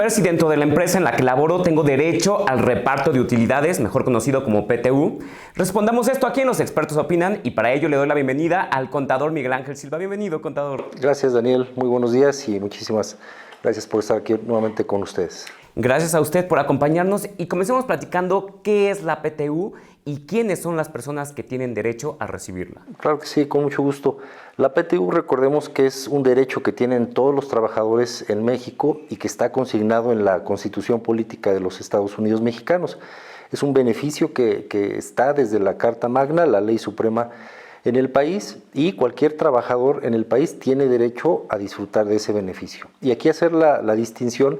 saber si dentro de la empresa en la que laboro tengo derecho al reparto de utilidades, mejor conocido como PTU. Respondamos esto aquí en Los Expertos Opinan y para ello le doy la bienvenida al contador Miguel Ángel Silva. Bienvenido, contador. Gracias, Daniel. Muy buenos días y muchísimas gracias por estar aquí nuevamente con ustedes. Gracias a usted por acompañarnos y comencemos platicando qué es la PTU y quiénes son las personas que tienen derecho a recibirla. Claro que sí, con mucho gusto. La PTU, recordemos que es un derecho que tienen todos los trabajadores en México y que está consignado en la Constitución Política de los Estados Unidos Mexicanos. Es un beneficio que está desde la Carta Magna, la Ley Suprema en el país, y cualquier trabajador en el país tiene derecho a disfrutar de ese beneficio. Y aquí hacer la distinción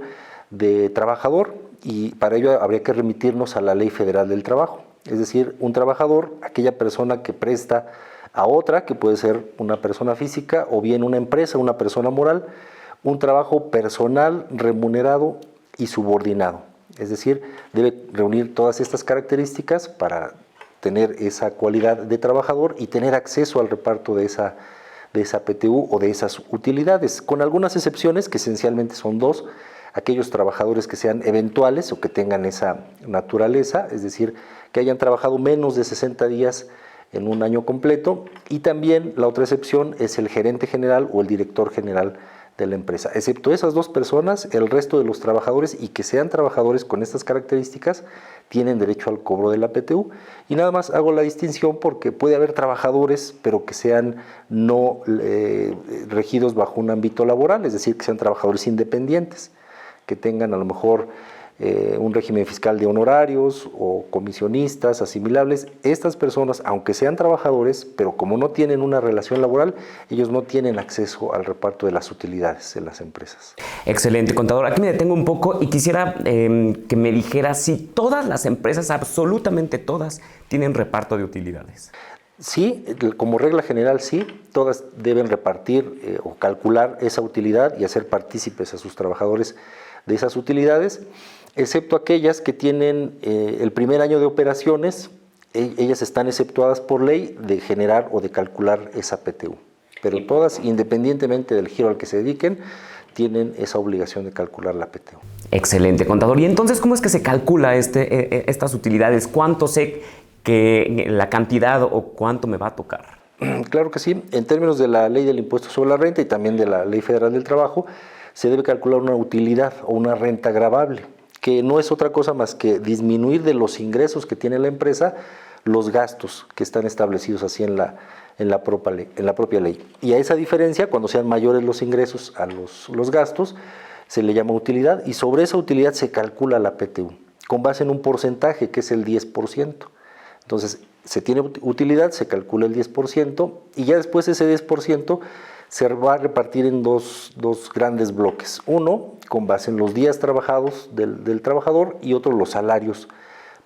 de trabajador, y para ello habría que remitirnos a la Ley Federal del Trabajo. Es decir, un trabajador, aquella persona que presta a otra, que puede ser una persona física o bien una empresa, una persona moral, un trabajo personal, remunerado y subordinado. Es decir, debe reunir todas estas características para tener esa cualidad de trabajador y tener acceso al reparto de esa PTU o de esas utilidades, con algunas excepciones que esencialmente son dos: aquellos trabajadores que sean eventuales o que tengan esa naturaleza, es decir, que hayan trabajado menos de 60 días en un año completo, y también la otra excepción es el gerente general o el director general de la empresa. Excepto esas dos personas, el resto de los trabajadores y que sean trabajadores con estas características tienen derecho al cobro de la PTU. Y nada más hago la distinción porque puede haber trabajadores pero que sean no regidos bajo un ámbito laboral, es decir, que sean trabajadores independientes, que tengan a lo mejor un régimen fiscal de honorarios o comisionistas asimilables. Estas personas, aunque sean trabajadores, pero como no tienen una relación laboral, ellos no tienen acceso al reparto de las utilidades en las empresas. Excelente, contador. Aquí me detengo un poco y quisiera que me dijera si todas las empresas, absolutamente todas, tienen reparto de utilidades. Sí, como regla general sí, todas deben repartir o calcular esa utilidad y hacer partícipes a sus trabajadores de esas utilidades, excepto aquellas que tienen el primer año de operaciones. Ellas están exceptuadas por ley de generar o de calcular esa PTU, pero todas, independientemente del giro al que se dediquen, tienen esa obligación de calcular la PTU. Excelente, contador. Y entonces, ¿cómo es que se calcula estas utilidades? ¿Cuánto sé que la cantidad o cuánto me va a tocar? Claro que sí. En términos de la Ley del Impuesto sobre la Renta y también de la Ley Federal del Trabajo, se debe calcular una utilidad o una renta gravable, que no es otra cosa más que disminuir de los ingresos que tiene la empresa los gastos que están establecidos así en la propia ley. Y a esa diferencia, cuando sean mayores los ingresos a los gastos, se le llama utilidad, y sobre esa utilidad se calcula la PTU, con base en un porcentaje que es el 10%. Entonces, se tiene utilidad, se calcula el 10%, y ya después ese 10% se va a repartir en dos grandes bloques. Uno, con base en los días trabajados del trabajador, y otro, los salarios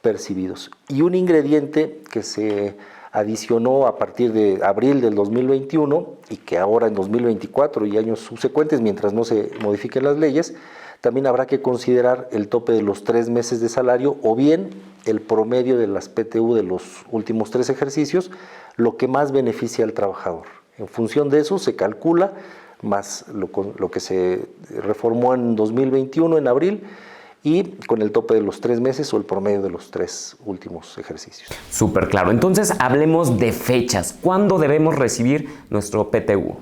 percibidos. Y un ingrediente que se adicionó a partir de abril del 2021 y que ahora en 2024 y años subsecuentes, mientras no se modifiquen las leyes, también habrá que considerar el tope de los 3 meses de salario o bien el promedio de las PTU de los últimos 3 ejercicios, lo que más beneficia al trabajador. En función de eso se calcula más lo que se reformó en 2021 en abril, y con el tope de los 3 meses o el promedio de los 3 últimos ejercicios. Súper claro. Entonces hablemos de fechas. ¿Cuándo debemos recibir nuestro PTU?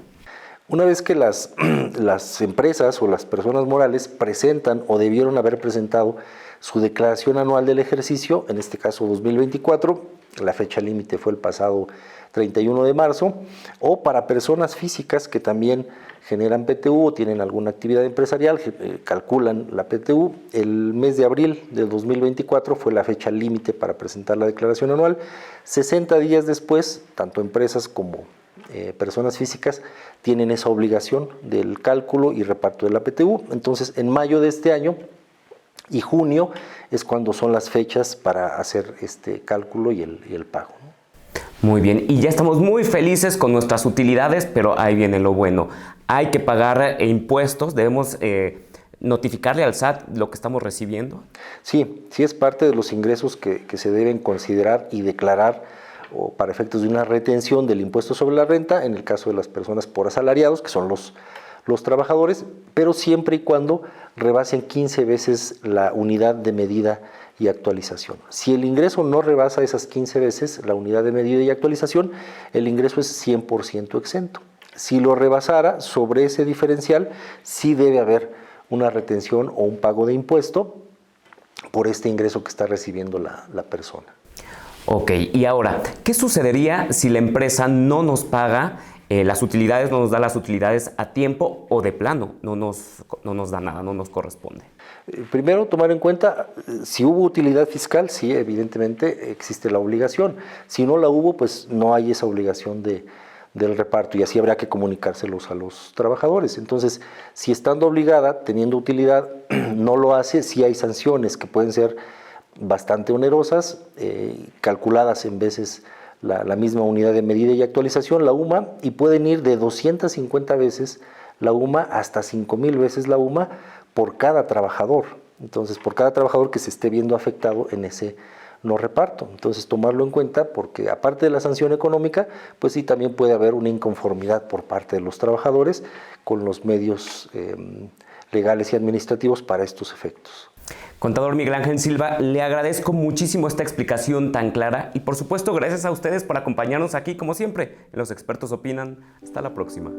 Una vez que las empresas o las personas morales presentan o debieron haber presentado su declaración anual del ejercicio, en este caso 2024, la fecha límite fue el pasado 31 de marzo, o para personas físicas que también generan PTU o tienen alguna actividad empresarial, calculan la PTU, el mes de abril del 2024 fue la fecha límite para presentar la declaración anual. 60 días después, tanto empresas como personas físicas tienen esa obligación del cálculo y reparto de la PTU. Entonces, en mayo de este año y junio es cuando son las fechas para hacer este cálculo y el pago, ¿no? Muy bien, y ya estamos muy felices con nuestras utilidades, pero ahí viene lo bueno. Hay que pagar impuestos, debemos notificarle al SAT lo que estamos recibiendo. Sí, sí es parte de los ingresos que se deben considerar y declarar o para efectos de una retención del impuesto sobre la renta, en el caso de las personas por asalariados, que son los los trabajadores, pero siempre y cuando rebasen 15 veces la unidad de medida y actualización. Si el ingreso no rebasa esas 15 veces la unidad de medida y actualización, el ingreso es 100% exento. Si lo rebasara, sobre ese diferencial sí debe haber una retención o un pago de impuesto por este ingreso que está recibiendo la persona. Ok, y ahora, ¿qué sucedería si la empresa no nos paga las utilidades, no nos da las utilidades a tiempo o de plano no nos da nada, no nos corresponde? Primero, tomar en cuenta, si hubo utilidad fiscal, sí, evidentemente existe la obligación. Si no la hubo, pues no hay esa obligación del reparto y así habrá que comunicárselos a los trabajadores. Entonces, si estando obligada, teniendo utilidad, no lo hace, sí hay sanciones que pueden ser bastante onerosas, calculadas en veces la misma unidad de medida y actualización, la UMA, y pueden ir de 250 veces la UMA hasta 5,000 veces la UMA por cada trabajador. Entonces, por cada trabajador que se esté viendo afectado en ese no reparto. Entonces, tomarlo en cuenta porque aparte de la sanción económica, pues sí también puede haber una inconformidad por parte de los trabajadores con los medios legales y administrativos para estos efectos. Contador Miguel Ángel Silva, le agradezco muchísimo esta explicación tan clara y por supuesto gracias a ustedes por acompañarnos aquí como siempre en Los Expertos Opinan. Hasta la próxima.